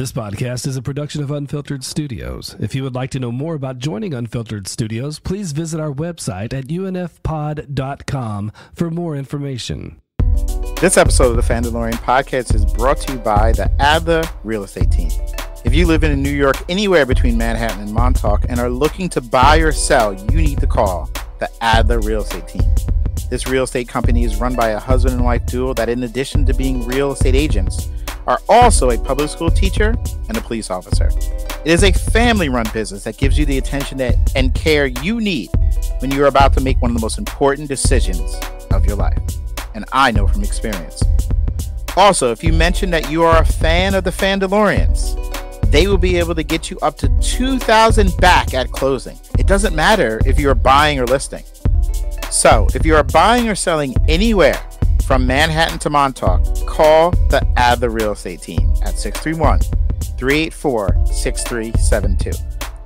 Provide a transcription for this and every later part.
This podcast is a production of Unfiltered Studios. If you would like to know more about joining Unfiltered Studios, please visit our website at unfpod.com for more information. This episode of the Fandalorian podcast is brought to you by the Adler Real Estate Team. If you live in New York, anywhere between Manhattan and Montauk, and are looking to buy or sell, you need to call the Adler Real Estate Team. This real estate company is run by a husband and wife duo that, in addition to being real estate agents, are also a public school teacher and a police officer. It is a family-run business that gives you the attention and care you need when you are about to make one of the most important decisions of your life. And I know from experience. Also, if you mention that you are a fan of the Fandalorians, they will be able to get you up to $2,000 back at closing. It doesn't matter if you are buying or listing. So, if you are buying or selling anywhere from Manhattan to Montauk, call the Adler Real Estate Team at 631-384-6372.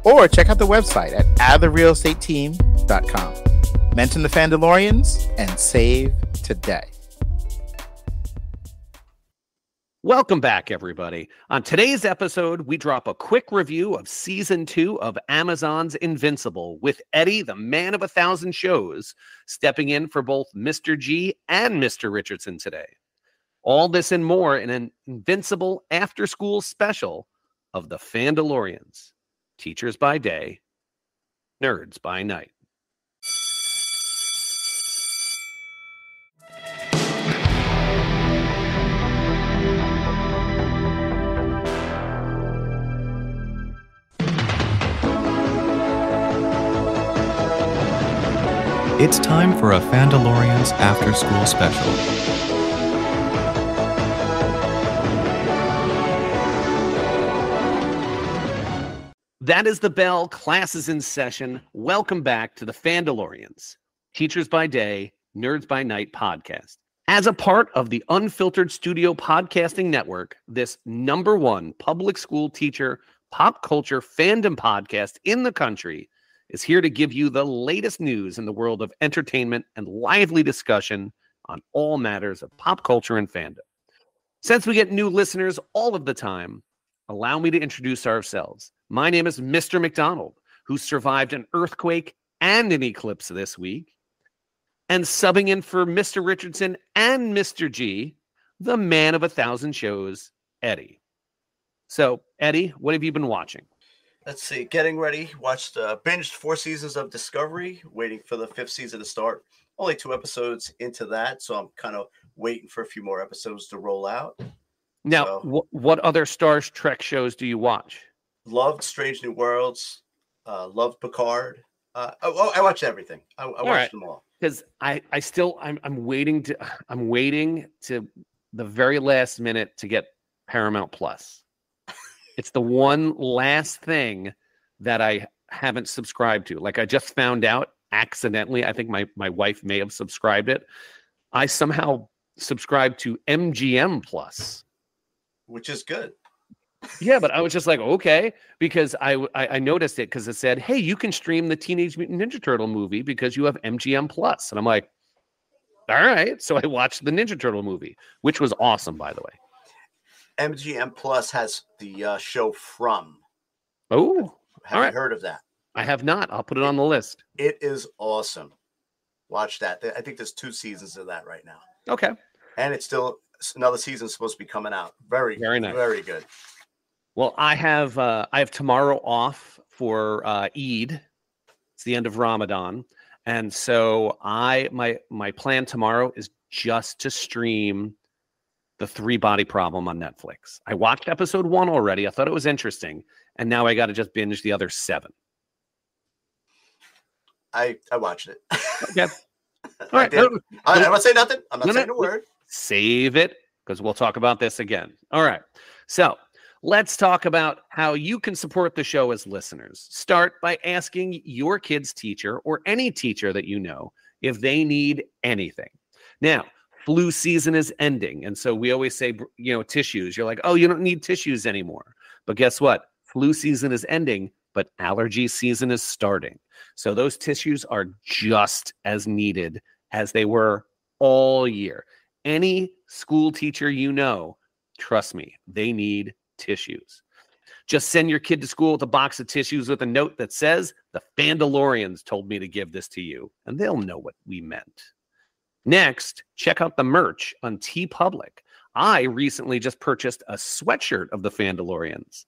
Or check out the website at adlerrealestateteam.com. Mention the Fandalorians and save today. Welcome back, everybody. On today's episode, we drop a quick review of Season 2 of Amazon's Invincible, with Eddie, the man of 1,000 shows, stepping in for both Mr. G and Mr. Richardson today. All this and more in an Invincible after-school special of the Fandalorians. Teachers by day, nerds by night. It's time for a Fandalorians after-school special. That is the bell. Class is in session. Welcome back to the Fandalorians, Teachers by Day, Nerds by Night podcast. As a part of the Unfiltered Studio Podcasting Network, this #1 public school teacher pop culture fandom podcast in the country is here to give you the latest news in the world of entertainment and lively discussion on all matters of pop culture and fandom. Since we get new listeners all of the time, allow me to introduce ourselves. My name is Mr. McDonald, who survived an earthquake and an eclipse this week. And subbing in for Mr. Richardson and Mr. G, the man of 1,000 shows, Eddie. So, Eddie, what have you been watching? Let's see, getting ready. Binged 4 seasons of Discovery, waiting for the 5th season to start. Only 2 episodes into that, so I'm kind of waiting for a few more episodes to roll out. Now, what other Star Trek shows do you watch? Loved Strange New Worlds, loved Picard. I watched everything. I watched them all. Because I'm waiting to the very last minute to get Paramount Plus. It's the one last thing that I haven't subscribed to. Like, I just found out accidentally. I think my wife may have subscribed it. I somehow subscribed to MGM Plus, which is good. Yeah, but I was just like, okay, because I noticed it because it said, hey, you can stream the Teenage Mutant Ninja Turtle movie because you have MGM Plus. And I'm like, all right. So I watched the Ninja Turtle movie, which was awesome, by the way. MGM Plus has the show From. Oh, have you heard of that? I have not. I'll put it on the list. It is awesome. Watch that. I think there's 2 seasons of that right now. Okay. And it's still another season supposed to be coming out. Very nice. Very good. Well, I have tomorrow off for Eid. It's the end of Ramadan, and so my plan tomorrow is just to stream The 3-Body Problem on Netflix. I watched episode 1 already. I thought it was interesting, and now I got to just binge the other 7. I watched it. Okay. All right. I'm not going to say nothing. I'm not saying a word. Save it, because we'll talk about this again. All right. So let's talk about how you can support the show as listeners. Start by asking your kid's teacher or any teacher that you know if they need anything. Now, flu season is ending, and so we always say, tissues. You're like, oh, you don't need tissues anymore. But guess what? Flu season is ending, but allergy season is starting. So those tissues are just as needed as they were all year. Any school teacher trust me, they need tissues. Just send your kid to school with a box of tissues with a note that says, "The Fandalorians told me to give this to you," and they'll know what we meant. Next, check out the merch on TeePublic. I recently just purchased a sweatshirt of the Fandalorians.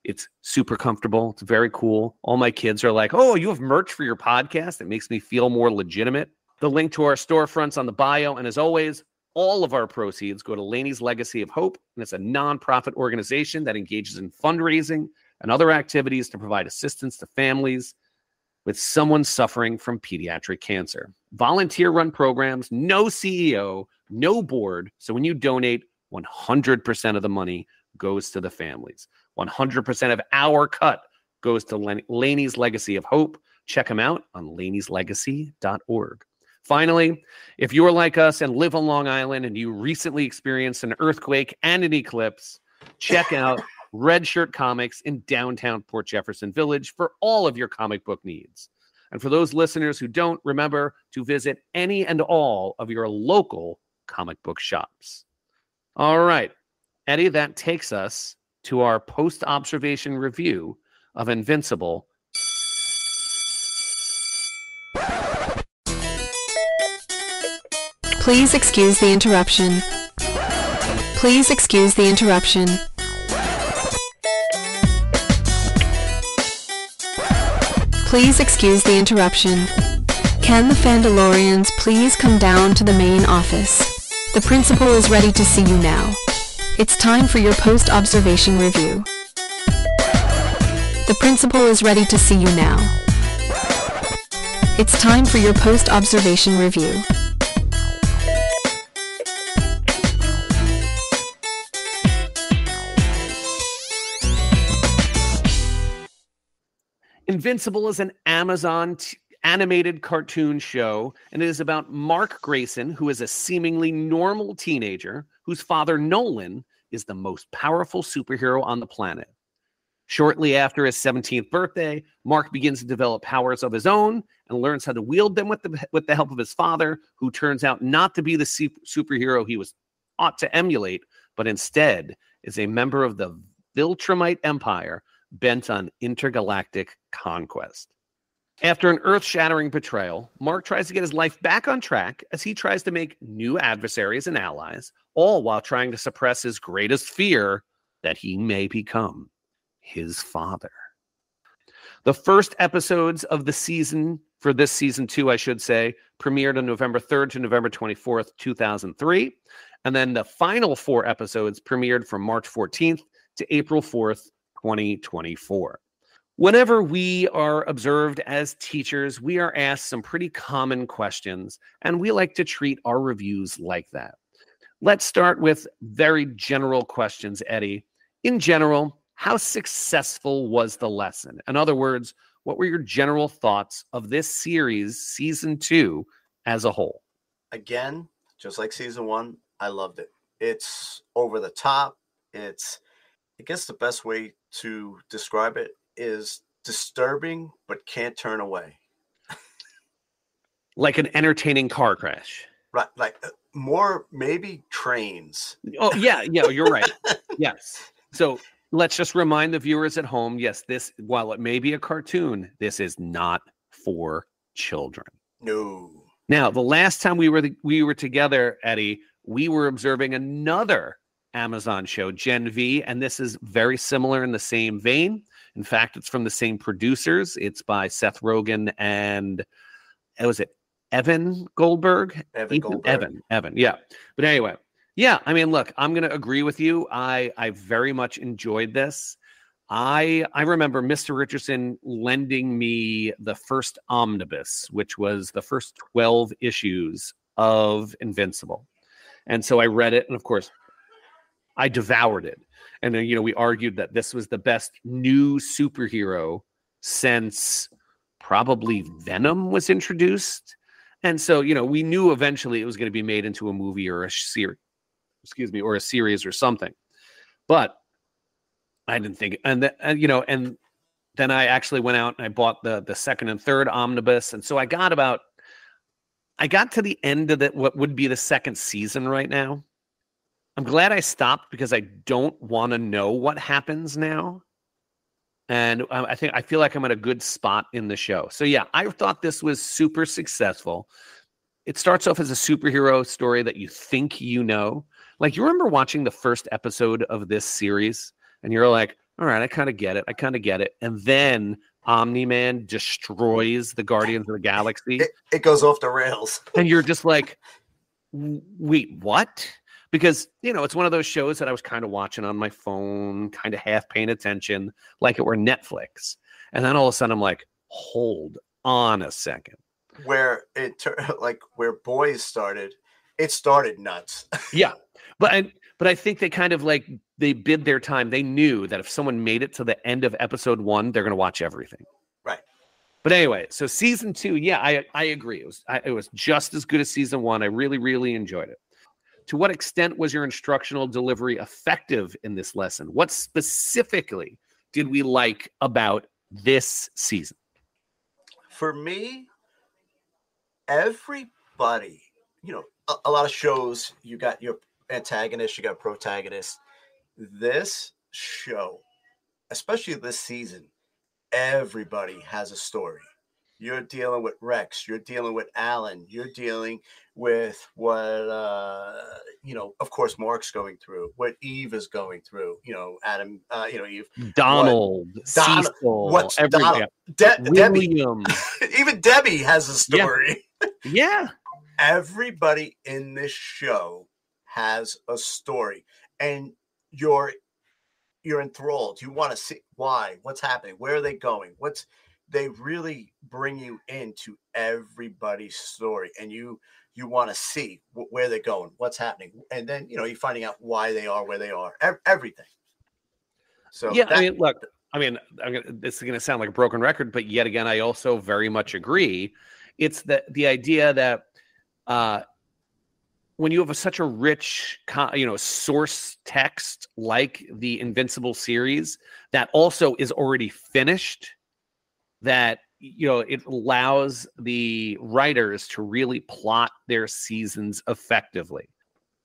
It's super comfortable. It's very cool. All my kids are like, "Oh, you have merch for your podcast?" It makes me feel more legitimate. The link to our storefronts on the bio. And as always, all of our proceeds go to Laney's Legacy of Hope, and it's a nonprofit organization that engages in fundraising and other activities to provide assistance to families with someone suffering from pediatric cancer. Volunteer-run programs, no CEO, no board. So when you donate, 100% of the money goes to the families. 100% of our cut goes to Laney's Legacy of Hope. Check them out on laneyslegacy.org. Finally, if you're like us and live on Long Island and you recently experienced an earthquake and an eclipse, check out Red Shirt Comics in downtown Port Jefferson Village for all of your comic book needs. And for those listeners who don't, remember to visit any and all of your local comic book shops. All right, Eddie, that takes us to our post-observation review of Invincible. Please excuse the interruption. Please excuse the interruption. Please excuse the interruption. Can the Fandalorians please come down to the main office? The principal is ready to see you now. It's time for your post-observation review. The principal is ready to see you now. It's time for your post-observation review. Invincible is an Amazon animated cartoon show, and it is about Mark Grayson, who is a seemingly normal teenager whose father, Nolan, is the most powerful superhero on the planet. Shortly after his 17th birthday, Mark begins to develop powers of his own and learns how to wield them with the help of his father, who turns out not to be the superhero he was ought to emulate, but instead is a member of the Viltrumite Empire bent on intergalactic conquest. After an earth-shattering betrayal, Mark tries to get his life back on track as he tries to make new adversaries and allies, all while trying to suppress his greatest fear, that he may become his father. The first episodes of the season, for this season 2, I should say, premiered on November 3rd to November 24th, 2003. And then the final 4 episodes premiered from March 14th to April 4th, 2024. Whenever we are observed as teachers, we are asked some pretty common questions, and we like to treat our reviews like that. Let's start with very general questions, Eddie. In general, how successful was the lesson? In other words, what were your general thoughts of this series, season 2, as a whole? Again, just like season 1, I loved it. It's over the top. I guess the best way to describe it is disturbing, but can't turn away. Like an entertaining car crash. Right. Like more maybe trains. Oh, yeah, you're right. Yes. So let's just remind the viewers at home, yes, this, while it may be a cartoon, this is not for children. No. Now, the last time we were together, Eddie, we were observing another Amazon show, Gen V, and this is very similar in the same vein. In fact, it's from the same producers. It's by Seth Rogen and was it Evan Goldberg? Evan, yeah. But anyway, yeah, I mean, look, I'm going to agree with you. I very much enjoyed this. I remember Mr. Richardson lending me the first omnibus, which was the first 12 issues of Invincible. And so I read it, and of course, I devoured it. And then, we argued that this was the best new superhero since probably Venom was introduced. And so, we knew eventually it was going to be made into a movie or a series, or a series or something. But I didn't think, and then I actually went out and I bought the second and third omnibus. And so I got to the end of what would be the second season right now. I'm glad I stopped because I don't want to know what happens now. And I feel like I'm at a good spot in the show. So yeah, I thought this was super successful. It starts off as a superhero story that you think you know. Like, you remember watching the first episode of this series and you're like, all right, I kind of get it. And then Omni-Man destroys the Guardians of the Galaxy. It goes off the rails. And you're just like, wait, what? Because, it's one of those shows that I was kind of watching on my phone, kind of half paying attention, like it were Netflix. And then all of a sudden I'm like, hold on a second. Where where Boys started, it started nuts. Yeah. But I think they kind of they bid their time. They knew that if someone made it to the end of episode 1, they're going to watch everything. Right. But anyway, so season 2, yeah, I agree. It was just as good as season 1. I really, really enjoyed it. To what extent was your instructional delivery effective in this lesson? What specifically did we like about this season? For me, everybody, a lot of shows, you got your antagonist, you got protagonist. This show, especially this season, everybody has a story. You're dealing with Rex, you're dealing with Alan, you're dealing with what of course Mark's going through, what Eve is going through, Adam, Eve, Donald, Cecil, what's everything. Debbie, even Debbie has a story. Yeah. Everybody in this show has a story, and you're enthralled. You want to see why, what's happening, where are they going, they really bring you into everybody's story, and you want to see where they're going, what's happening, and then you're finding out why they are where they are, everything. So yeah, this is going to sound like a broken record, but yet again, I also very much agree. It's the idea that when you have such a rich, source text like the Invincible series that also is already finished, that it allows the writers to really plot their seasons effectively.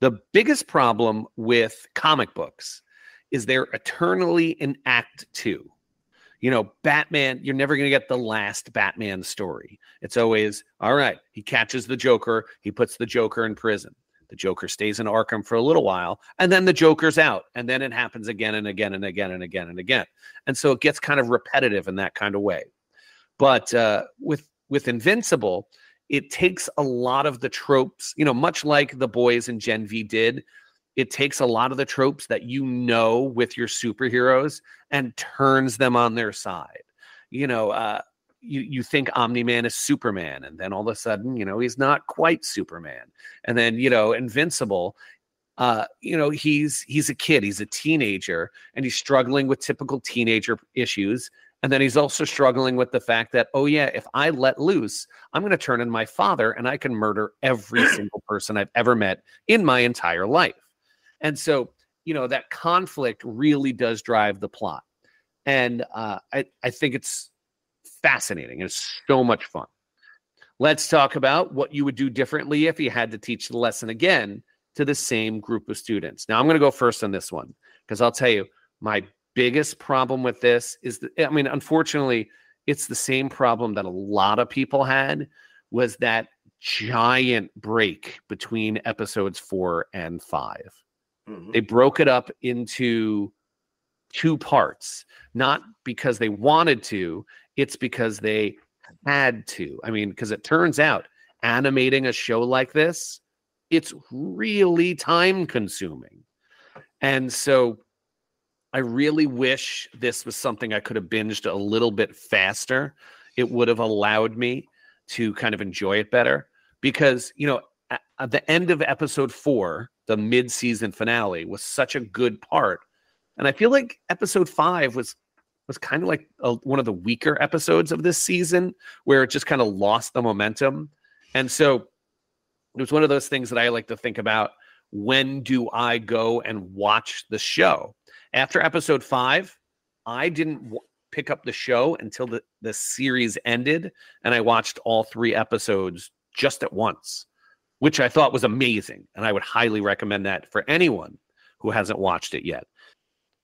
The biggest problem with comic books is they're eternally in Act 2. Batman, you're never going to get the last Batman story. It's always, all right, he catches the Joker, he puts the Joker in prison. The Joker stays in Arkham for a little while, and then the Joker's out, and then it happens again and again and again and again and again. And so it gets kind of repetitive in that kind of way. But with Invincible, it takes a lot of the tropes, much like The Boys and Gen V did. It takes a lot of the tropes that with your superheroes and turns them on their side. You think Omni-Man is Superman, and then all of a sudden, he's not quite Superman. And then, Invincible, he's a kid, he's a teenager, and he's struggling with typical teenager issues. And then he's also struggling with the fact that, oh yeah, if I let loose, I'm going to turn in my father and I can murder every single person I've ever met in my entire life. And so, that conflict really does drive the plot. And I think it's fascinating. It's so much fun. Let's talk about what you would do differently if you had to teach the lesson again to the same group of students. Now, I'm going to go first on this one because I'll tell you, my biggest problem with this is unfortunately, it's the same problem that a lot of people had, was that giant break between episodes 4 and 5. Mm-hmm. They broke it up into 2 parts, not because they wanted to, it's because they had to. Because it turns out animating a show like this, it's really time consuming. And so I really wish this was something I could have binged a little bit faster. It would have allowed me to kind of enjoy it better because, at the end of episode 4, the mid-season finale was such a good part. And I feel like episode 5 was kind of like one of the weaker episodes of this season where it just kind of lost the momentum. And so it was one of those things that I like to think about. When do I go and watch the show? After episode 5, I didn't pick up the show until the series ended, and I watched all 3 episodes just at once. which I thought was amazing. And I would highly recommend that for anyone who hasn't watched it yet.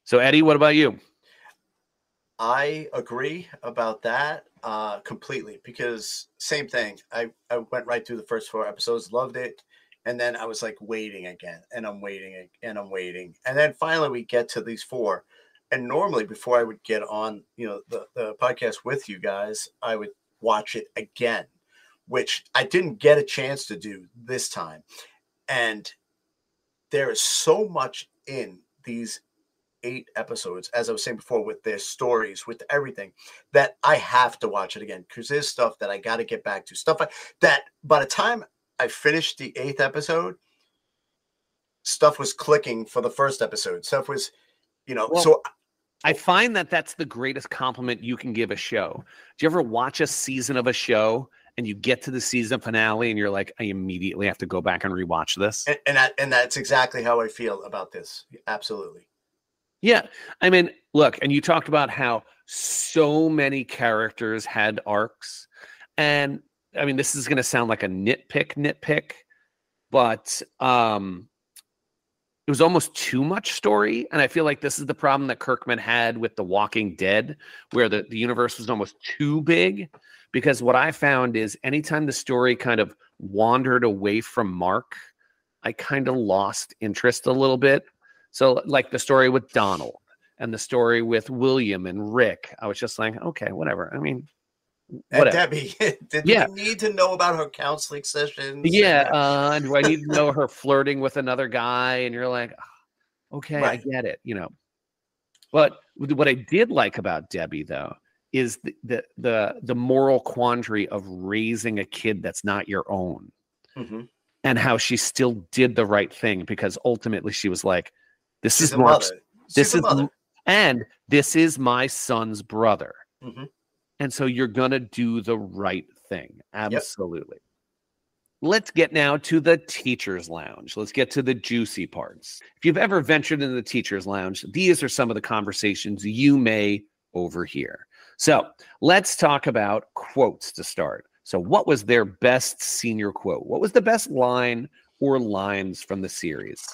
So, Eddie, what about you? I agree about that completely, because same thing. I went right through the first 4 episodes, loved it. And then I was like waiting again, and I'm waiting and I'm waiting. And then finally we get to these 4. And normally before I would get on, the podcast with you guys, I would watch it again, which I didn't get a chance to do this time. And there is so much in these 8 episodes, as I was saying before, with their stories, with everything, that I have to watch it again, because there's stuff that I got to get back to, stuff that by the time I finished the 8th episode, stuff was clicking for the first episode. Stuff was, so I find that that's the greatest compliment you can give a show. Do you ever watch a season of a show and you get to the season finale and you're like, I immediately have to go back and rewatch this? And that's exactly how I feel about this. Absolutely. Yeah. I mean, look, and you talked about how so many characters had arcs. And I mean, this is going to sound like a nitpick, but it was almost too much story. And I feel like this is the problem that Kirkman had with The Walking Dead, where the universe was almost too big. Because what I found is anytime the story kind of wandered away from Mark, I kind of lost interest a little bit. So like the story with Donald and the story with William and Rick, I was just like, okay, whatever. I mean, and whatever. Debbie, did you need to know about her counseling sessions? Yeah. And do I need to know her flirting with another guy? And you're like, oh, okay, right. I get it, But what I did like about Debbie, though, is the moral quandary of raising a kid that's not your own, and how she still did the right thing, because ultimately she was like, "This is Mark's, this is my son's brother." And so you're going to do the right thing. Absolutely. Yep. Let's get now to the teacher's lounge. Let's get to the juicy parts. If you've ever ventured into the teacher's lounge, these are some of the conversations you may overhear. So let's talk about quotes to start. So what was their best senior quote? What was the best line or lines from the series?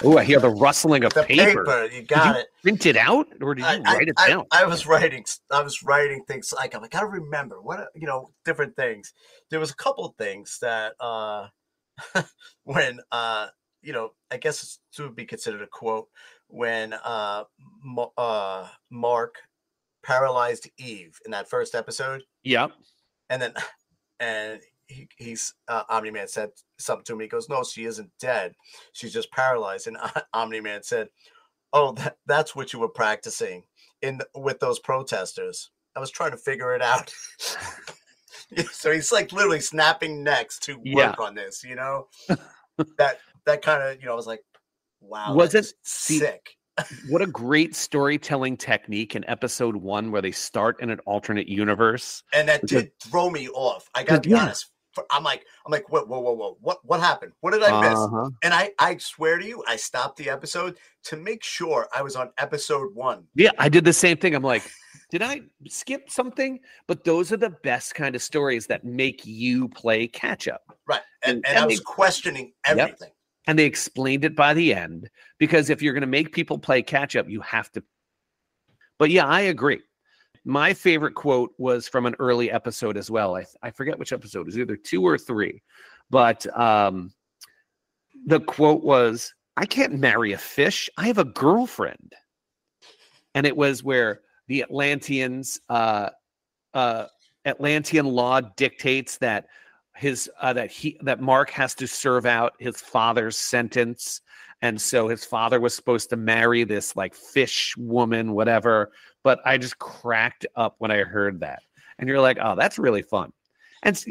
Oh, I hear the rustling of paper. You got it. Print it out, or did you write it down? I was writing things like, I gotta remember what different things. There was a couple of things that when I guess it would be considered a quote, when Mark paralyzed Eve in that first episode. Yep. And he's Omni-Man said something to me. He goes, "No, she isn't dead. She's just paralyzed." And Omni-Man said, "Oh, that's what you were practicing with those protesters." I was trying to figure it out. So he's like literally snapping necks to work on this. That kind of I was like, wow, was it sick? What a great storytelling technique in episode 1, where they start in an alternate universe, and that did throw me off. I gotta be honest. I'm like, whoa, what happened? What did I miss? And I swear to you, I stopped the episode to make sure I was on episode 1. Yeah, I did the same thing. I'm like, did I skip something? But those are the best kind of stories that make you play catch up. Right. And I was questioning everything. Yep. And they explained it by the end, because if you're going to make people play catch up, you have to. But yeah, I agree. My favorite quote was from an early episode as well. I forget which episode. It was either 2 or 3. But the quote was, "I can't marry a fish. I have a girlfriend." And it was where the Atlantean law dictates that that Mark has to serve out his father's sentence. And so his father was supposed to marry this like fish woman, whatever. But I just cracked up when I heard that. And you're like, oh, that's really fun. And,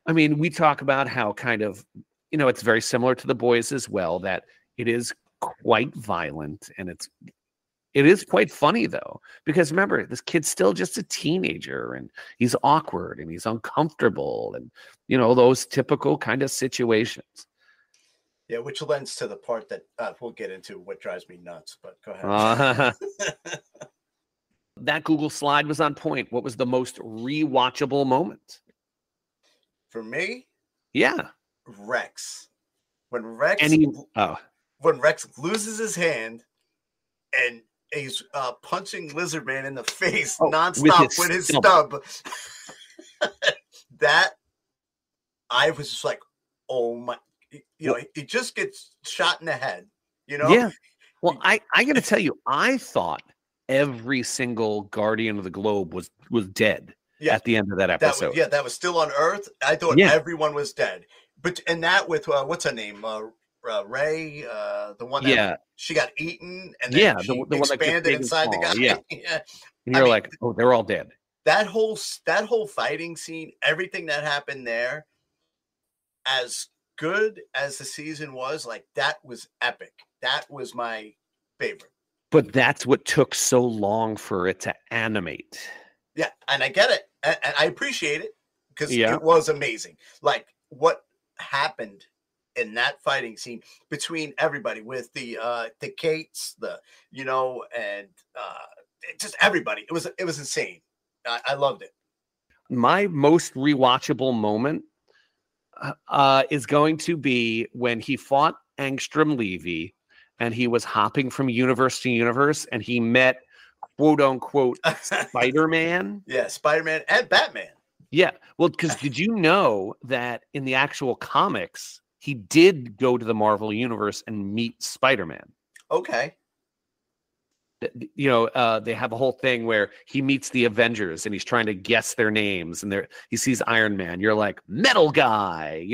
I mean, we talk about how kind of, it's very similar to The Boys as well, that it is quite violent, and it is quite funny, though, because remember, this kid's still just a teenager, and he's awkward and he's uncomfortable, and, those typical kind of situations. Yeah, which lends to the part that we'll get into, what drives me nuts, but go ahead. That Google slide was on point. What was the most rewatchable moment? For me, Yeah. Rex. When Rex when Rex loses his hand and he's punching Lizardman in the face nonstop with his stub. That I was just like, oh my, he just gets shot in the head, Yeah. Well, I got to tell you, I thought every single Guardian of the Globe was dead at the end of that episode. That was still on Earth. I thought everyone was dead. But and that with what's her name, Ray, the one that she got eaten and then she the expanded inside the guy. Yeah. And you're like, oh, they're all dead. That whole fighting scene, everything that happened there, as good as the season was, like that was epic. That was my favorite. But that's what took so long for it to animate. Yeah, and I get it. And I appreciate it because it was amazing. Like what happened in that fighting scene between everybody with the Kates, and just everybody. It was insane. I loved it. My most rewatchable moment is going to be when he fought Angstrom Levy and he was hopping from universe to universe and he met quote unquote Spider-Man. Yeah, Spider-Man and Batman. Yeah. Well, because did you know that in the actual comics, he did go to the Marvel Universe and meet Spider-Man? Okay. They have a whole thing where he meets the Avengers and he's trying to guess their names and he sees Iron Man. You're like, metal guy,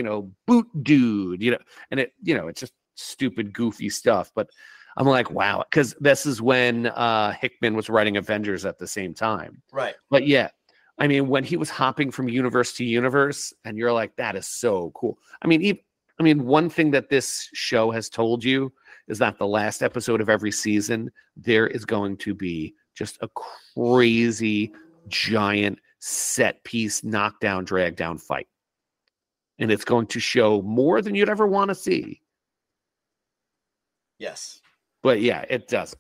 boot dude, and it's just stupid, goofy stuff. But I'm like, wow, because this is when Hickman was writing Avengers at the same time. Right. But yeah, I mean, when he was hopping from universe to universe and you're like, that is so cool. I mean, one thing that this show has told you is that the last episode of every season, there is going to be just a crazy, giant set piece, knockdown, drag down fight. And it's going to show more than you'd ever want to see. Yes. But yeah, it does.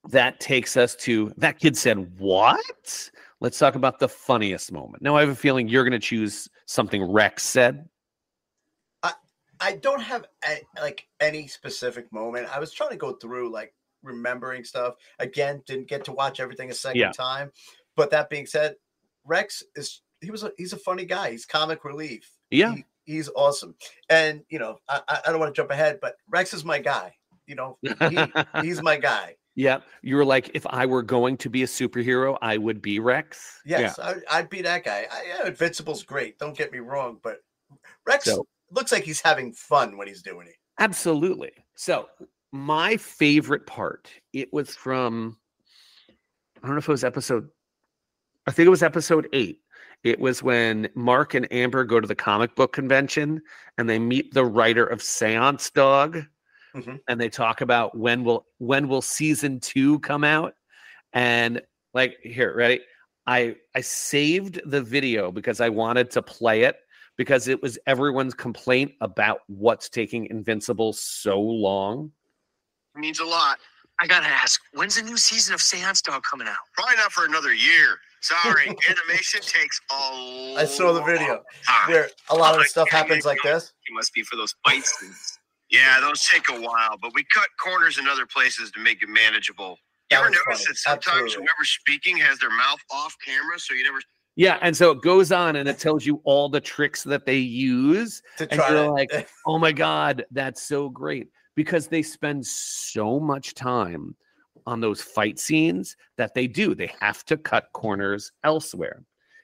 That takes us to, that kid said, what? Let's talk about the funniest moment. Now, I have a feeling you're going to choose something Rex said. I don't have any specific moment. I was trying to go through remembering stuff. Again, didn't get to watch everything a second time. But that being said, Rex he's a funny guy. He's comic relief. Yeah. He's awesome. And I don't want to jump ahead, but Rex is my guy. He's my guy. Yeah. You were like, if I were going to be a superhero, I would be Rex. Yes, yeah. I'd be that guy. Invincible's great. Don't get me wrong, but Rex looks like he's having fun when he's doing it. Absolutely. So my favorite part, it was from, I don't know if it was I think it was episode 8. It was when Mark and Amber go to the comic book convention and they meet the writer of Seance Dog. Mm-hmm. And they talk about when will season 2 come out. And here, ready? I saved the video because I wanted to play it because it was everyone's complaint about what's taking Invincible so long. It means a lot. I gotta ask, when's the new season of Seance Dog coming out? Probably not for another year. Sorry, animation takes all. I saw the video where a lot of the stuff happens like this. It must be for those fight scenes. Yeah, those take a while, but we cut corners in other places to make it manageable. You ever notice that sometimes whoever's speaking has their mouth off camera, so you never. Yeah, and so it goes on and it tells you all the tricks that they use. And you're like, oh my God, that's so great. Because they spend so much time on those fight scenes that they have to cut corners elsewhere.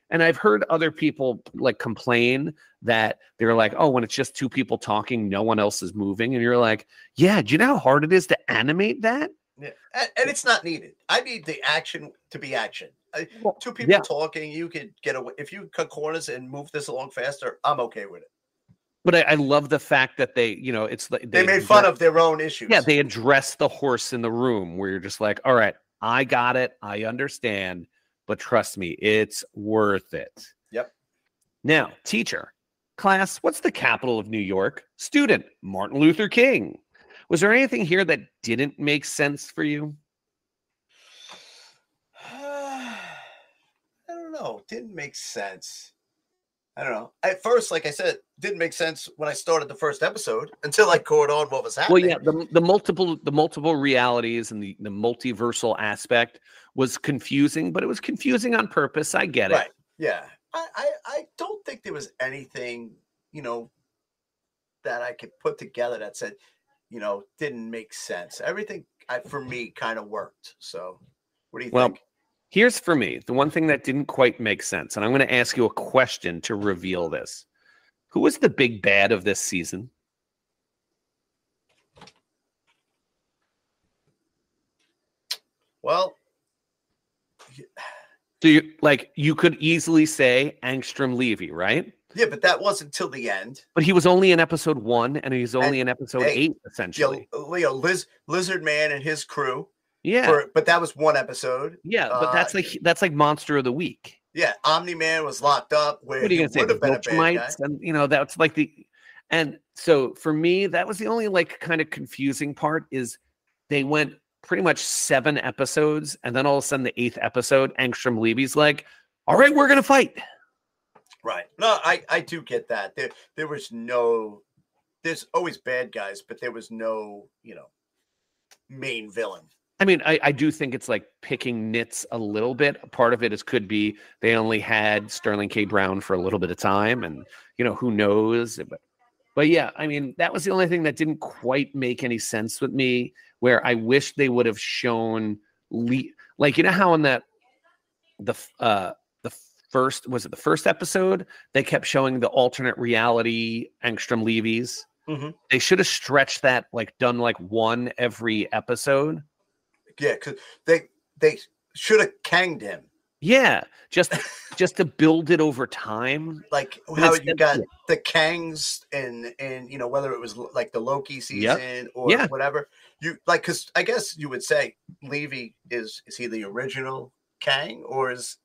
And I've heard other people complain that they're like, oh, when it's just two people talking, no one else is moving. And you're like, yeah, do you know how hard it is to animate that? Yeah. And it's not needed. I need the action to be action. Two people talking, you could get away. If you cut corners and move this along faster, I'm okay with it. But I love the fact that they, it's like they made fun of their own issues. Yeah, they address the horse in the room where you're just like, all right, I got it. I understand. But trust me, it's worth it. Yep. Now, teacher, class, what's the capital of New York? Student, Martin Luther King. Was there anything here that didn't make sense for you? I don't know. Didn't make sense. I don't know. At first, like I said, didn't make sense when I started the first episode until I caught on what was happening. Well, yeah, the multiple realities and the multiversal aspect was confusing, but it was confusing on purpose. I get it. Right. Yeah. I don't think there was anything, that I could put together that said, didn't make sense. Everything for me kind of worked. So what do you think? Here's for me, the one thing that didn't quite make sense, and I'm going to ask you a question to reveal this. Who was the big bad of this season? Well, so you could easily say Angstrom Levy, right? Yeah, but that wasn't till the end. But he was only in episode 1, and he's only in episode 8, essentially. Lizard Man and his crew. Yeah, but that was one episode. Yeah, but that's like Monster of the Week. Yeah, Omni Man was locked up. Where what are you gonna say? The Viltrumites, and that's like and so for me, that was the only like kind of confusing part is they went pretty much 7 episodes, and then all of a sudden the 8th episode, Angstrom Levy's like, "All right, we're gonna fight." Right. No, I do get that. There was there's always bad guys, but there was no main villain. I mean, I do think it's like picking nits a little bit. Part of it could be they only had Sterling K. Brown for a little bit of time, and who knows. But yeah, I mean, that was the only thing that didn't quite make any sense with me. Where I wish they would have shown, like how in the first episode they kept showing the alternate reality Angstrom Levy's. Mm-hmm. They should have stretched that, like done like one every episode. Yeah, because they should have kanged him. Yeah, just to build it over time. Like how you got the Kangs and whether it was like the Loki season or whatever. You like, because I guess you would say Levy is he the original Kang or is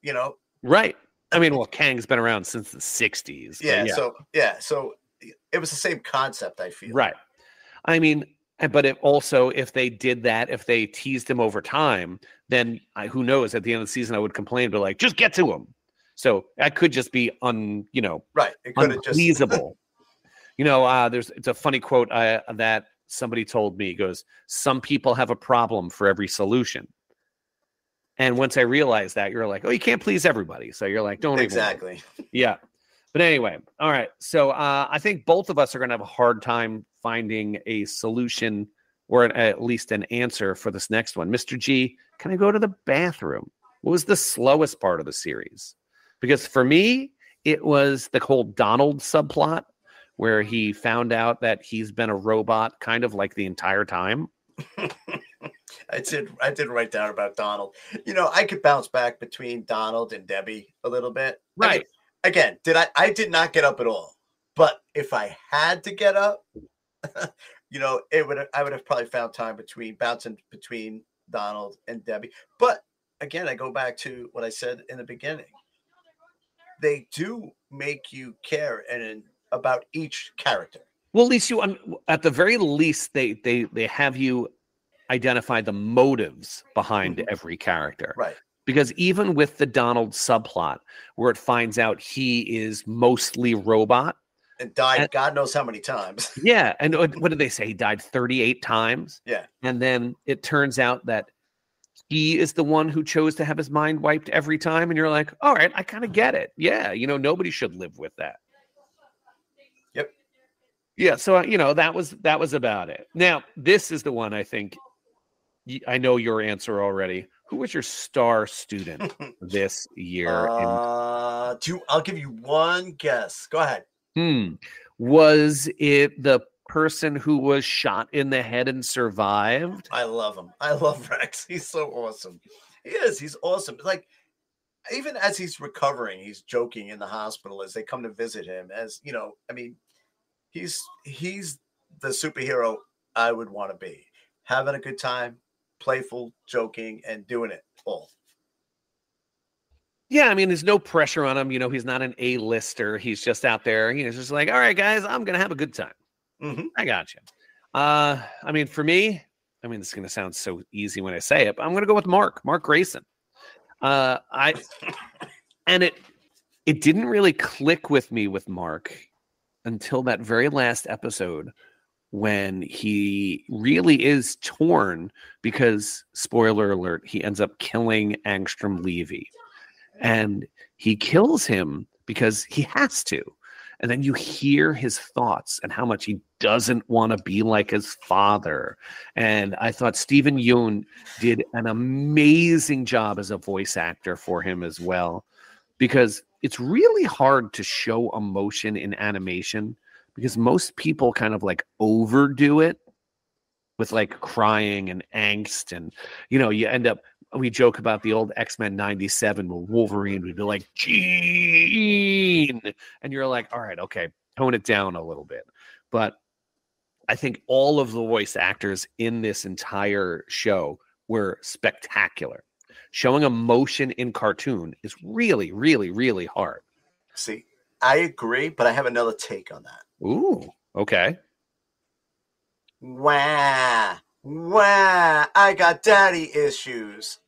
right? I mean, well, Kang's been around since the 60s. Yeah, so it was the same concept. I feel right. I mean. But if they did that, if they teased him over time, then who knows? At the end of the season, I would complain, but like, just get to him. So that could just be right. It could have unpleasable. It's a funny quote that somebody told me. He goes, "Some people have a problem for every solution." And once I realized that, you're like, oh, you can't please everybody. So you're like, don't exactly. Yeah. But anyway, all right. So I think both of us are going to have a hard time finding a solution or at least an answer for this next one. Mr. G, can I go to the bathroom? What was the slowest part of the series? Because for me, it was the whole Donald subplot where he found out that he's been a robot kind of like the entire time. I did write down about Donald. I could bounce back between Donald and Debbie a little bit. Right. I mean, again, I did not get up at all. But if I had to get up, I would have probably found time bouncing between Donald and Debbie. But again, I go back to what I said in the beginning. They do make you care about each character. Well, at least at the very least, they have you identify the motives behind every character. Right. Because even with the Donald subplot, where it finds out he is mostly robot. And died God knows how many times. Yeah. And what did they say? He died 38 times. Yeah. And then it turns out that he is the one who chose to have his mind wiped every time. And you're like, all right, I kind of get it. Yeah. Nobody should live with that. Yep. Yeah. So, that was about it. Now, this is the one I think I know your answer already. Who was your star student this year? I'll give you one guess. Go ahead. Was it the person who was shot in the head and survived? I love him. I love Rex. He's so awesome. He is. He's awesome. Like, even as he's recovering, he's joking in the hospital as they come to visit him. He's the superhero I would want to be. Having a good time, playful, joking, and doing it all. Yeah, I mean, there's no pressure on him. He's not an A-lister. He's just out there. He's just like, all right, guys, I'm going to have a good time. Mm-hmm. I got you. For me, this is going to sound so easy when I say it, but I'm going to go with Mark Grayson. it didn't really click with me with Mark until that very last episode when he really is torn because, spoiler alert, he ends up killing Angstrom Levy. And he kills him because he has to. And then you hear his thoughts and how much he doesn't want to be like his father. And I thought Stephen Yeun did an amazing job as a voice actor for him as well, because it's really hard to show emotion in animation because most people kind of like overdo it with like crying and angst. And, you know, you end up, we joke about the old X-Men 97 with Wolverine. We'd be like, Gene. And you're like, all right, okay, tone it down a little bit. But I think all of the voice actors in this entire show were spectacular. Showing emotion in cartoon is really, really, really hard. See, I agree, but I have another take on that. Ooh, okay. Wah, I got daddy issues.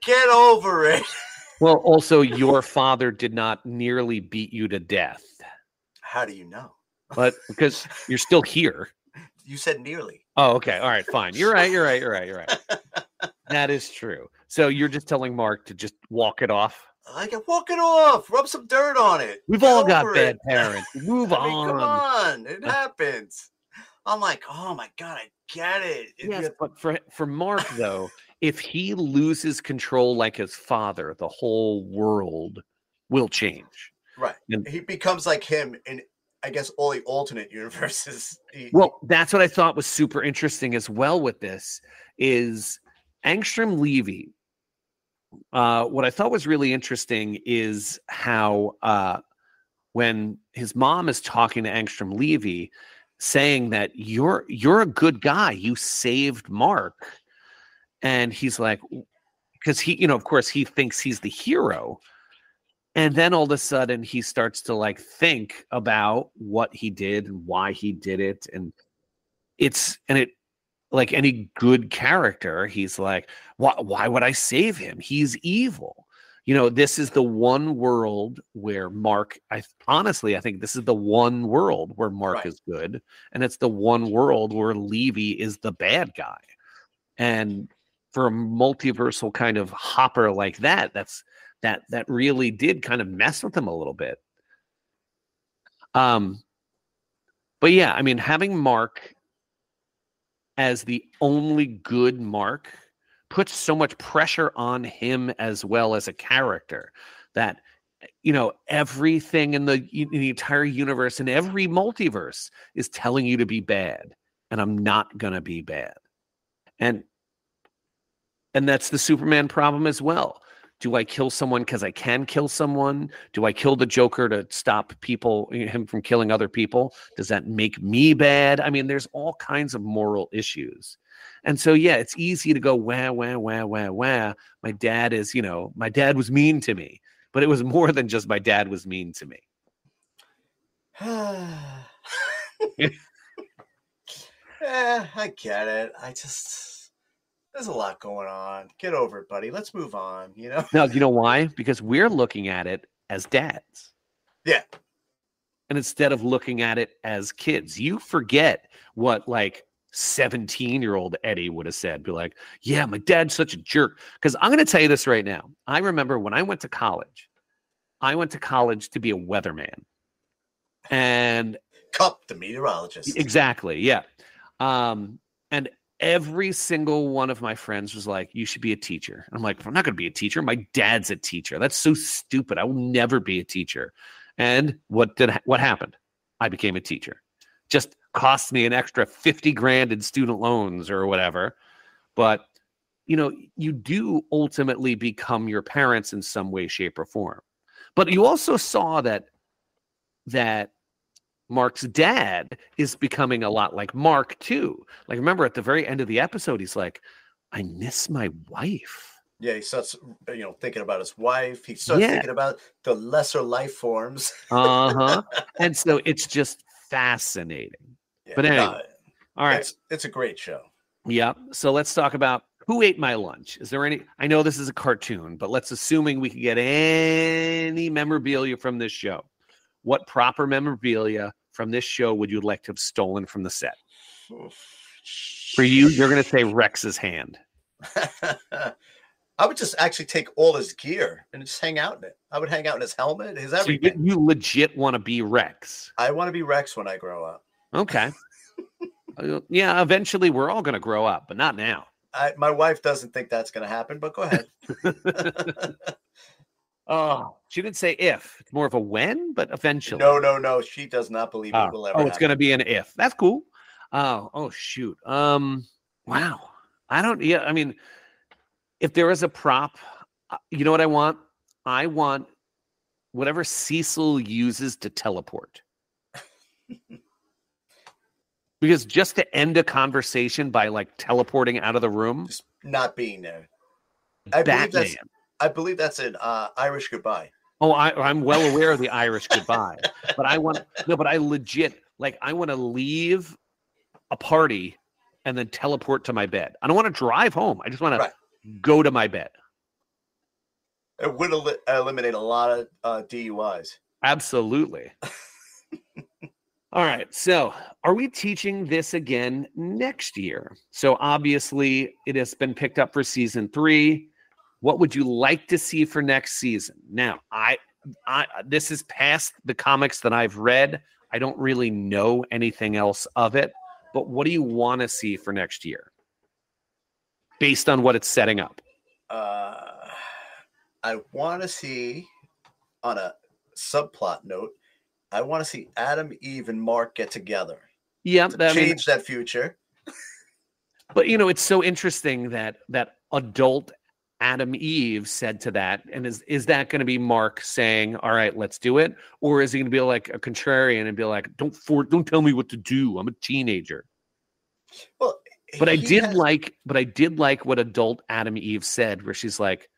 Get over it. Well, also, your father did not nearly beat you to death. How do you know? But because you're still here. You said nearly. Oh, okay. All right, fine. You're right. That is true. So you're just telling Mark to just walk it off? I can walk it off. Rub some dirt on it. We've all got bad parents. Move I mean, on. Come on. It happens. I'm like, oh my God, I get it. Yes, but for Mark, though, if he loses control like his father, the whole world will change. Right. And he becomes like him in, I guess, all the alternate universes. Well, that's what I thought was super interesting as well with this is Angstrom Levy. What I thought was really interesting is how when his mom is talking to Angstrom Levy, saying that you're a good guy, you saved Mark, and he's like, because he, you know, of course, he thinks he's the hero, and then all of a sudden he starts to like think about what he did and why he did it, and it like any good character, he's like, why would I save him? He's evil. You know, this is the one world where Mark, I think this is the one world where Mark is good. And it's the one world where Levy is the bad guy. And for a multiversal kind of hopper like that, that really did kind of mess with him a little bit. But yeah, I mean, having Mark as the only good Mark puts so much pressure on him as well as a character that, you know, everything in the entire universe and every multiverse is telling you to be bad, and I'm not going to be bad. And that's the Superman problem as well. Do I kill someone because I can kill someone? Do I kill the Joker to stop him from killing other people? Does that make me bad? I mean, there's all kinds of moral issues. And so, yeah, it's easy to go, wah. My dad was mean to me. But it was more than just my dad was mean to me. I get it. There's a lot going on. Get over it, buddy. Let's move on, you know? No, you know why? Because we're looking at it as dads. Yeah. And instead of looking at it as kids, you forget what, like, 17-year-old Eddie would have said. Be like, yeah, my dad's such a jerk. Because I'm going to tell you this right now. I remember when I went to college to be a weatherman. And Cup, the meteorologist. Exactly, yeah. And every single one of my friends was like, you should be a teacher. I'm like, I'm not going to be a teacher. My dad's a teacher. That's so stupid. I will never be a teacher. And what happened? I became a teacher. Just cost me an extra $50,000 in student loans or whatever. But, you know, you do ultimately become your parents in some way, shape, or form. But you also saw that Mark's dad is becoming a lot like Mark too. Like, remember at the very end of the episode, he's like, I miss my wife. Yeah, he starts, thinking about his wife. He starts thinking about the lesser life forms. And so it's just fascinating. Yeah, but anyway, all right. It's a great show. Yeah. So let's talk about Who ate my lunch? Is there any? I know this is a cartoon, but let's assuming we could get any memorabilia from this show. What proper memorabilia from this show would you like to have stolen from the set? For you, you're going to say Rex's hand. I would just actually take all his gear and just hang out in it. I would hang out in his helmet, his everything. So you legit want to be Rex? I want to be Rex when I grow up. Okay. Yeah, eventually we're all going to grow up, but not now. My wife doesn't think that's going to happen, but go ahead. Oh, she didn't say if. It's more of a when, but eventually. No. She does not believe it will ever happen. It's going to be an if. That's cool. Oh, shoot. Wow. I mean, if there is a prop, you know what I want? I want whatever Cecil uses to teleport. Because just to end a conversation by like teleporting out of the room, just not being there. I believe that's an Irish goodbye. Oh, I'm well aware of the Irish goodbye, but I want to leave a party and then teleport to my bed. I don't want to drive home. I just want to go to my bed. It would eliminate a lot of DUIs. Absolutely. All right. So are we teaching this again next year? So obviously it has been picked up for season 3. What would you like to see for next season? Now, this is past the comics that I've read. I don't really know anything else of it, but what do you want to see for next year based on what it's setting up? I want to see, on a subplot note, I want to see Adam, Eve, and Mark get together. Yeah, change that future. But it's so interesting that adult Adam Eve said to that, and is that going to be Mark saying, "All right, let's do it," or is he going to be like a contrarian and be like, "Don't tell me what to do. I'm a teenager." Well, but I did like what adult Adam Eve said, where she's like,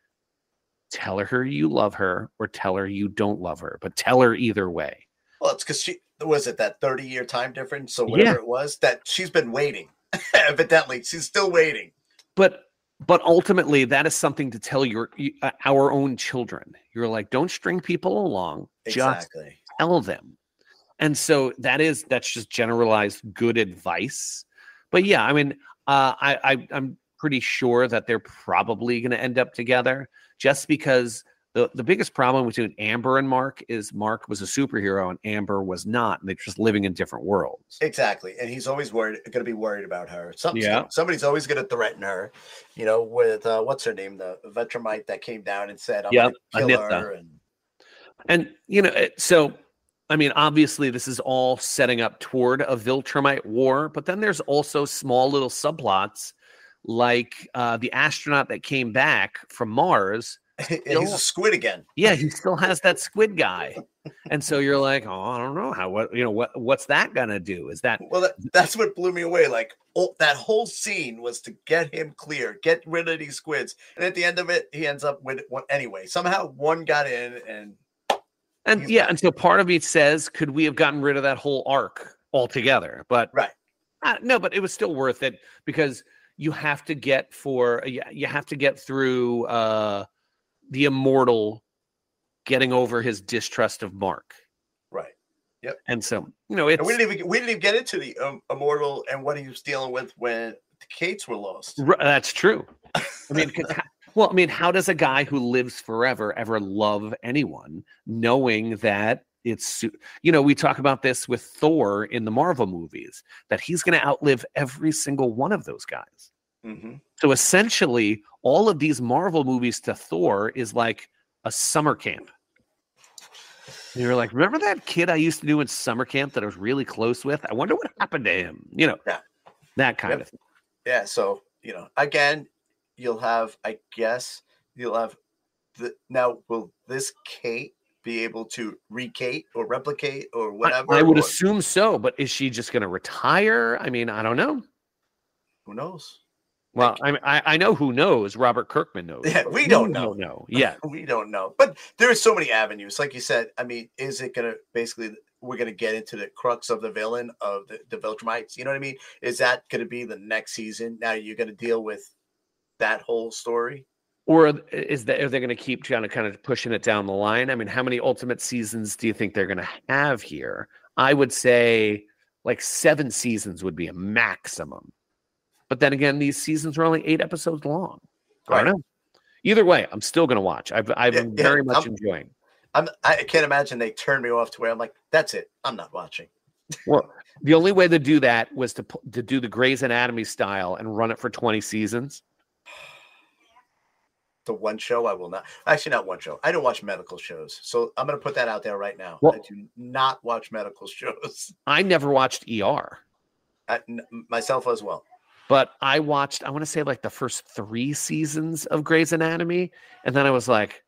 "Tell her you love her, or tell her you don't love her, but tell her either way." Well, it's because was it that 30-year time difference? So whatever it was, that she's been waiting. Evidently, she's still waiting. But ultimately, that is something to tell our own children. You're like, don't string people along. Exactly. Just tell them. And so that's just generalized good advice. But yeah, I mean, I'm pretty sure that they're probably going to end up together, just because the biggest problem between Amber and Mark is Mark was a superhero and Amber was not, and they're just living in different worlds. Exactly, and he's always going to be worried about her. Somebody's always going to threaten her. With what's her name, the Vetramite that came down and said, "I'm going to kill her." And so I mean, obviously, this is all setting up toward a Viltrumite war, but then there's also small little subplots like the astronaut that came back from Mars. He's a squid again. Yeah, he still has that squid guy. And so you're like, oh, I don't know what's that gonna do? Is that that's what blew me away? Like, that whole scene was to get him clear, get rid of these squids, and at the end of it, he ends up with one anyway. Somehow one got in, and so part of me says, could we have gotten rid of that whole arc altogether? But no, but it was still worth it, because you have to get through the Immortal getting over his distrust of Mark. Right. Yep. And so, it's... And we didn't even get into the Immortal and what he was dealing with when the Kates were lost. That's true. I mean, how does a guy who lives forever ever love anyone, knowing that it's, we talk about this with Thor in the Marvel movies, that he's going to outlive every single one of those guys. Mm-hmm. So essentially, all of these Marvel movies to Thor is like a summer camp. And you're like, remember that kid I used to do in summer camp that I was really close with? I wonder what happened to him. That kind of thing. Yeah. So, again, you'll have now, will this Kate be able to re-Kate or replicate or whatever? I would assume so, but is she just going to retire? I mean, I don't know. Who knows? Well, I know who knows. Robert Kirkman knows. Yeah, we don't know. Yeah, we don't know. But there are so many avenues. Like you said, I mean, is it going to we're going to get into the crux of the villain of the Viltrumites? You know what I mean? Is that going to be the next season? Now you're going to deal with that whole story. Or are they going to keep kind of pushing it down the line? I mean, how many ultimate seasons do you think they're going to have here? I would say like 7 seasons would be a maximum. But then again, these seasons are only 8 episodes long. I don't know. Either way, I'm still going to watch. I've been very much enjoying. I can't imagine they turned me off to where I'm like, that's it. I'm not watching. Well, the only way to do that was to do the Grey's Anatomy style and run it for 20 seasons. The one show I will not. Actually, not one show. I don't watch medical shows. So I'm going to put that out there right now. Well, I do not watch medical shows. I never watched ER. Myself as well. But I watched, I want to say like the first 3 seasons of Grey's Anatomy. And then I was like,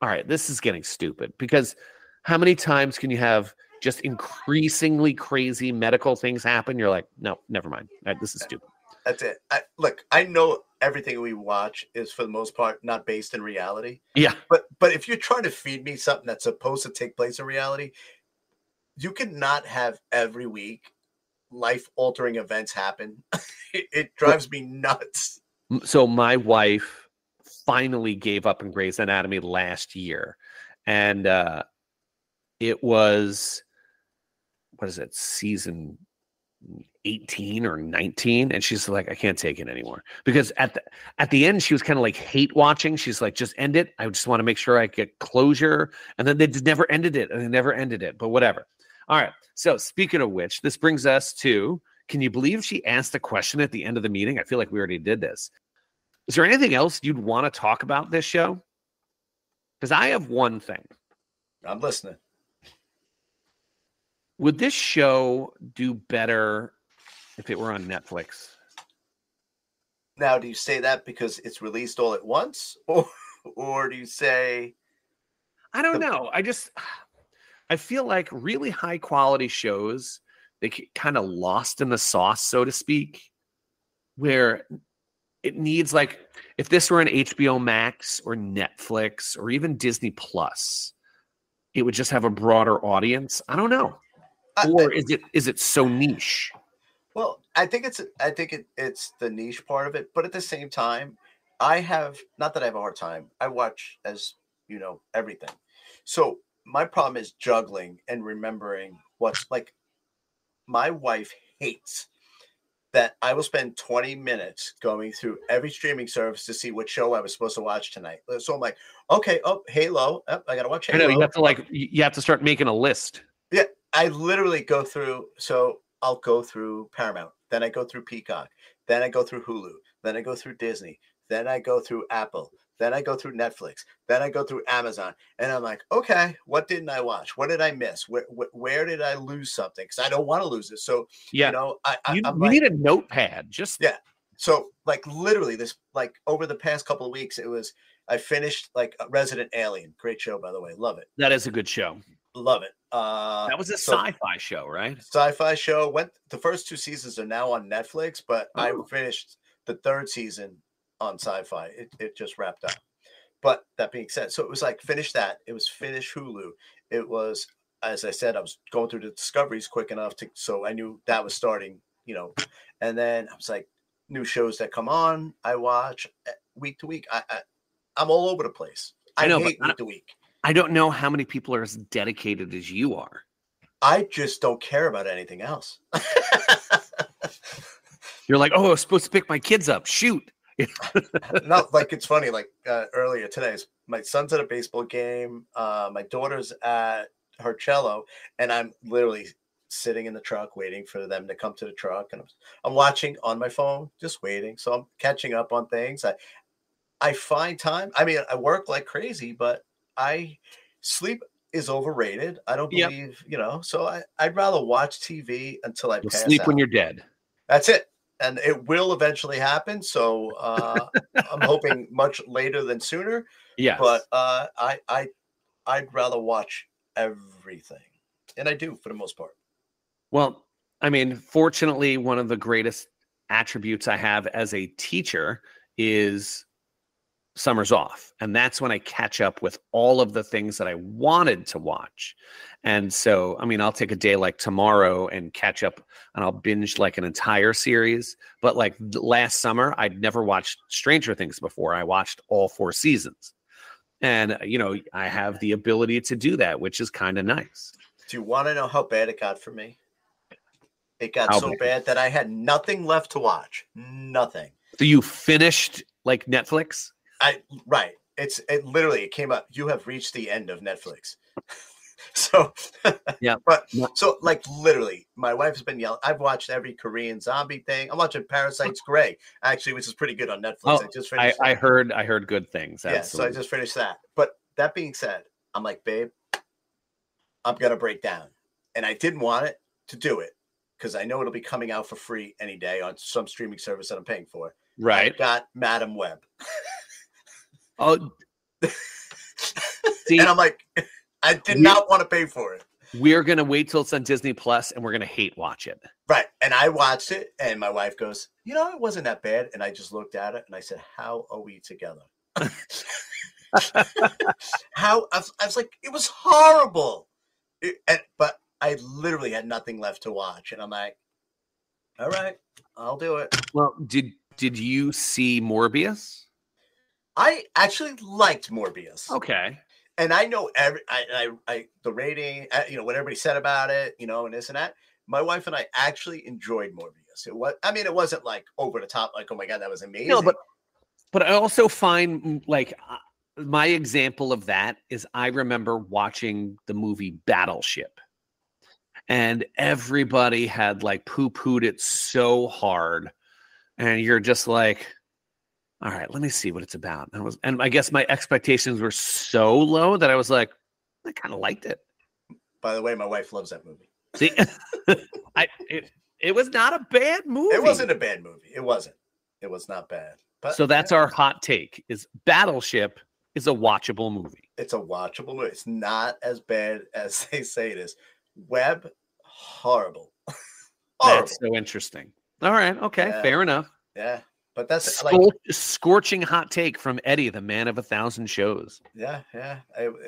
all right, this is getting stupid. Because how many times can you have just increasingly crazy medical things happen? You're like, no, never mind. This is stupid. That's it. Look, I know everything we watch is for the most part not based in reality. Yeah. But if you're trying to feed me something that's supposed to take place in reality, you cannot have every week life-altering events happen. It drives me nuts. So my wife finally gave up on Grey's Anatomy last year. And it was, what is it, season 18 or 19, and she's like, I can't take it anymore. Because at the end, she was kind of like hate watching. She's like, just end it. I just want to make sure I get closure. And then they just never ended it, and they never ended it. But whatever. All right. So speaking of which, this brings us to, can you believe she asked a question at the end of the meeting? I feel like we already did this. Is there anything else you'd want to talk about this show? Because I have one thing. I'm listening. Would this show do better if it were on Netflix? Now, do you say that because it's released all at once? Or do you say... I don't know. I feel like really high quality shows, they get kind of lost in the sauce, so to speak, where it needs, like, if this were an HBO Max or Netflix or even Disney Plus, it would just have a broader audience. I don't know. Or is it so niche? Well, I think it's the niche part of it, but at the same time, I have, not that I have a hard time. I watch, as you know, everything. So my problem is juggling and remembering what's like. My wife hates that I will spend 20 minutes going through every streaming service to see what show I was supposed to watch tonight. So I'm like, okay, Halo. I got to watch Halo. I know, you have to start making a list. Yeah, I literally go through. So I'll go through Paramount. Then I go through Peacock. Then I go through Hulu. Then I go through Disney. Then I go through Apple. Then I go through Netflix. Then I go through Amazon. And I'm like, okay, what didn't I watch? What did I miss? Where did I lose something? Because I don't want to lose it. So, yeah, you know, you need a notepad. Yeah. So like literally this, like over the past couple of weeks, I finished like Resident Alien. Great show, by the way. Love it. That is a good show. Love it. That was a sci-fi show, right? Sci-fi show. The first 2 seasons are now on Netflix, but I finished the 3rd season on Sci-Fi. It just wrapped up. But that being said, so it was like finish that. It was finish Hulu. It was, as I said, I was going through the discoveries quick enough so I knew that was starting, you know. And then I was like, new shows that come on, I watch week to week. I'm all over the place. I hate week to week. I don't know how many people are as dedicated as you are. I just don't care about anything else. You're like, oh, I was supposed to pick my kids up. Shoot. No, like it's funny. Like earlier today, my son's at a baseball game. My daughter's at her cello, and I'm literally sitting in the truck waiting for them to come to the truck. And I'm watching on my phone, just waiting. So I'm catching up on things. I find time. I mean, I work like crazy, but sleep is overrated. I don't believe, you know, so I'd rather watch TV until I pass sleep out. When you're dead. That's it. And it will eventually happen. So I'm hoping much later than sooner. Yeah. But I'd rather watch everything. And I do for the most part. Well, I mean, fortunately, one of the greatest attributes I have as a teacher is summer's off. And that's when I catch up with all of the things that I wanted to watch. And so, I mean, I'll take a day like tomorrow and catch up, and I'll binge like an entire series. But like last summer, I'd never watched Stranger Things before. I watched all 4 seasons. And, you know, I have the ability to do that, which is kind of nice. Do you want to know how bad it got for me? It got so bad that I had nothing left to watch. Nothing. So you finished like Netflix? Right. It literally came up. You have reached the end of Netflix. So yeah. But so like literally, my wife's been yelling. I've watched every Korean zombie thing. I'm watching Parasite's Grey, actually, which is pretty good on Netflix. Oh, I just finished. I heard good things. Absolutely. Yeah, so I just finished that. But that being said, I'm like, babe, I'm gonna break down, and I didn't want it to do it because I know it'll be coming out for free any day on some streaming service that I'm paying for. Right. I got Madam Web. Oh, see, and I'm like, I did not want to pay for it. We're going to wait till it's on Disney Plus, and we're going to hate watch it. Right. And I watched it, and my wife goes, you know, it wasn't that bad. And I just looked at it, and I said, how are we together? I was like, it was horrible. But I literally had nothing left to watch. And I'm like, all right, I'll do it. Well, did you see Morbius? I actually liked Morbius. Okay. And I know the rating, you know, what everybody said about it, you know, and this and that. My wife and I actually enjoyed Morbius. It wasn't like over the top, like, oh my God, that was amazing. No, but I also find like my example of that is I remember watching the movie Battleship, and everybody had like poo-pooed it so hard, and you're just like, all right, let me see what it's about. And I guess my expectations were so low that I was like, I kind of liked it. By the way, my wife loves that movie. See, it was not a bad movie. It wasn't a bad movie. It wasn't. It was not bad. But so that's our hot take: is Battleship is a watchable movie. It's a watchable movie. It's not as bad as they say it is. Web, horrible. That's so interesting. All right. Okay. Yeah. Fair enough. Yeah. But that's scorching hot take from Eddie, the man of 1,000 shows. Yeah. Yeah.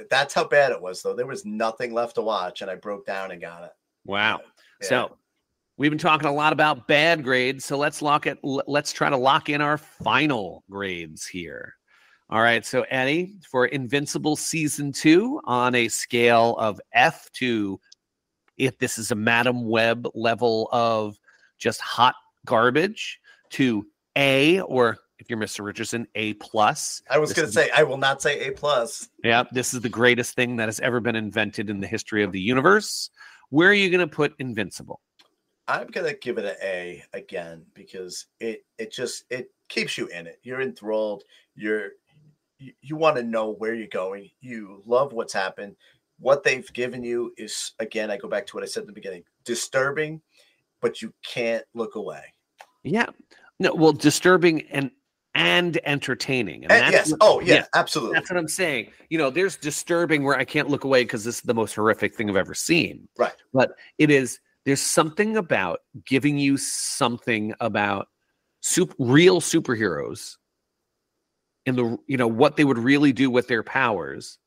That's how bad it was, though. There was nothing left to watch, and I broke down and got it. Wow. Yeah. So we've been talking a lot about bad grades. So let's try to lock in our final grades here. All right. So Eddie, for Invincible season 2, on a scale of F to, if this is a Madam Web level of just hot garbage, to A, or if you're Mr. Richardson, A+. I was going to say, I will not say A+. Yeah, this is the greatest thing that has ever been invented in the history of the universe. Where are you going to put Invincible? I'm going to give it an A again, because it keeps you in it. You're enthralled. You want to know where you're going. You love what's happened. What they've given you is, again, I go back to what I said at the beginning, disturbing, but you can't look away. Yeah. No, well, disturbing and entertaining. And yes. Absolutely. That's what I'm saying. You know, there's disturbing where I can't look away because this is the most horrific thing I've ever seen. Right. But there's something about giving you something about real superheroes and what they would really do with their powers,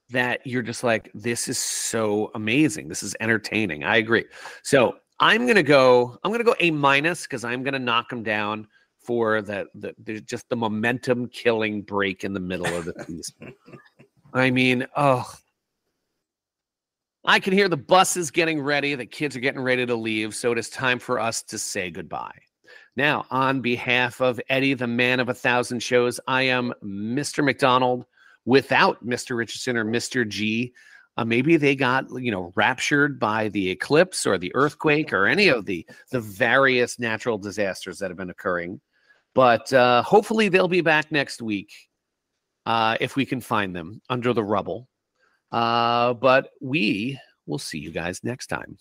that you're just like, this is so amazing. This is entertaining. I agree. So I'm gonna go A- because I'm gonna knock them down for the momentum killing break in the middle of the season. I mean, I can hear the buses getting ready. The kids are getting ready to leave. So it is time for us to say goodbye. Now, on behalf of Eddie, the man of 1,000 shows, I am Mr. McDonald without Mr. Richardson or Mr. G. Maybe they got, raptured by the eclipse or the earthquake or any of the various natural disasters that have been occurring. But hopefully they'll be back next week if we can find them under the rubble. But we will see you guys next time.